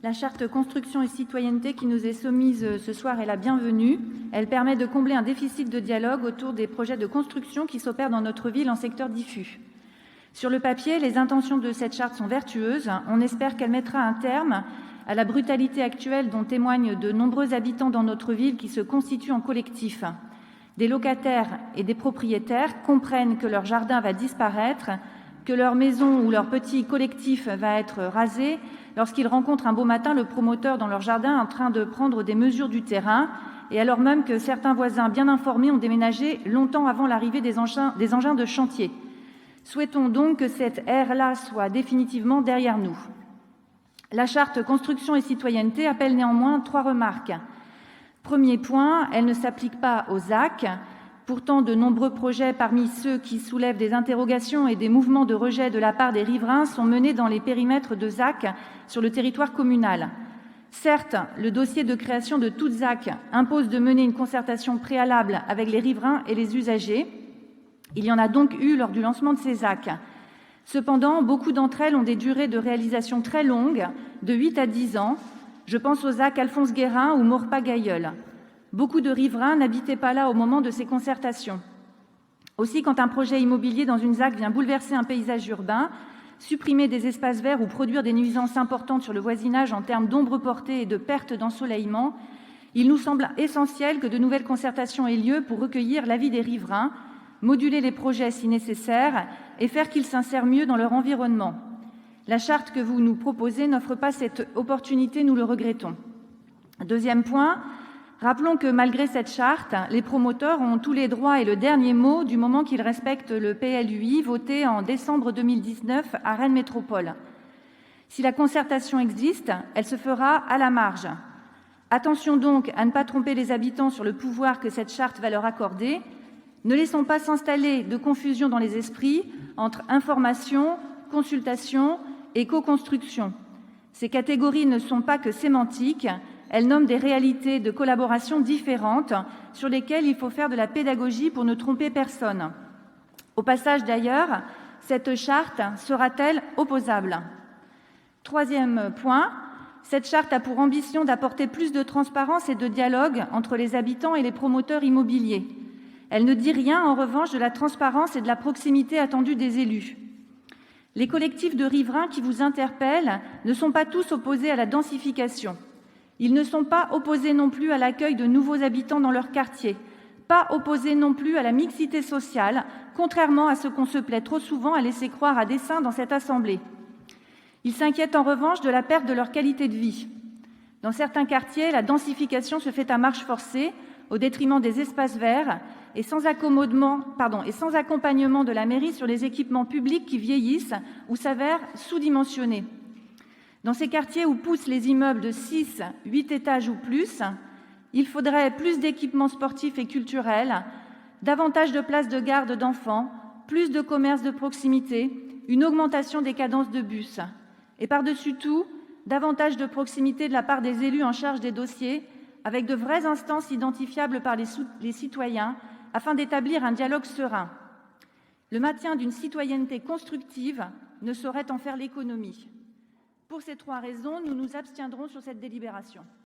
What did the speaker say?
La charte construction et citoyenneté qui nous est soumise ce soir est la bienvenue. Elle permet de combler un déficit de dialogue autour des projets de construction qui s'opèrent dans notre ville en secteur diffus. Sur le papier, les intentions de cette charte sont vertueuses. On espère qu'elle mettra un terme à la brutalité actuelle dont témoignent de nombreux habitants dans notre ville qui se constituent en collectif. Des locataires et des propriétaires comprennent que leur jardin va disparaître, que leur maison ou leur petit collectif va être rasé lorsqu'ils rencontrent un beau matin le promoteur dans leur jardin en train de prendre des mesures du terrain, et alors même que certains voisins bien informés ont déménagé longtemps avant l'arrivée des engins de chantier. Souhaitons donc que cette ère-là soit définitivement derrière nous. La charte construction et citoyenneté appelle néanmoins 3 remarques. Premier point, elle ne s'applique pas aux ZAC. Pourtant, de nombreux projets parmi ceux qui soulèvent des interrogations et des mouvements de rejet de la part des riverains sont menés dans les périmètres de ZAC sur le territoire communal. Certes, le dossier de création de toute ZAC impose de mener une concertation préalable avec les riverains et les usagers. Il y en a donc eu lors du lancement de ces ZAC. Cependant, beaucoup d'entre elles ont des durées de réalisation très longues, de 8 à 10 ans. Je pense aux ZAC Alphonse Guérin ou Maurepas-Gailleul. Beaucoup de riverains n'habitaient pas là au moment de ces concertations. Aussi, quand un projet immobilier dans une ZAC vient bouleverser un paysage urbain, supprimer des espaces verts ou produire des nuisances importantes sur le voisinage en termes d'ombre portée et de perte d'ensoleillement, il nous semble essentiel que de nouvelles concertations aient lieu pour recueillir l'avis des riverains, moduler les projets si nécessaire et faire qu'ils s'insèrent mieux dans leur environnement. La charte que vous nous proposez n'offre pas cette opportunité, nous le regrettons. Deuxième point, rappelons que malgré cette charte, les promoteurs ont tous les droits et le dernier mot du moment qu'ils respectent le PLUI voté en décembre 2019 à Rennes Métropole. Si la concertation existe, elle se fera à la marge. Attention donc à ne pas tromper les habitants sur le pouvoir que cette charte va leur accorder. Ne laissons pas s'installer de confusion dans les esprits entre information, consultation et co-construction. Ces catégories ne sont pas que sémantiques, elles nomment des réalités de collaboration différentes sur lesquelles il faut faire de la pédagogie pour ne tromper personne. Au passage d'ailleurs, cette charte sera-t-elle opposable? Troisième point, cette charte a pour ambition d'apporter plus de transparence et de dialogue entre les habitants et les promoteurs immobiliers. Elle ne dit rien, en revanche, de la transparence et de la proximité attendue des élus. Les collectifs de riverains qui vous interpellent ne sont pas tous opposés à la densification. Ils ne sont pas opposés non plus à l'accueil de nouveaux habitants dans leur quartier, pas opposés non plus à la mixité sociale, contrairement à ce qu'on se plaît trop souvent à laisser croire à dessein dans cette assemblée. Ils s'inquiètent en revanche de la perte de leur qualité de vie. Dans certains quartiers, la densification se fait à marche forcée, au détriment des espaces verts et sans accompagnement de la mairie sur les équipements publics qui vieillissent ou s'avèrent sous-dimensionnés. Dans ces quartiers où poussent les immeubles de 6, 8 étages ou plus, il faudrait plus d'équipements sportifs et culturels, davantage de places de garde d'enfants, plus de commerces de proximité, une augmentation des cadences de bus. Et par-dessus tout, davantage de proximité de la part des élus en charge des dossiers, avec de vraies instances identifiables par les citoyens, afin d'établir un dialogue serein. Le maintien d'une citoyenneté constructive ne saurait en faire l'économie. Pour ces 3 raisons, nous nous abstiendrons sur cette délibération.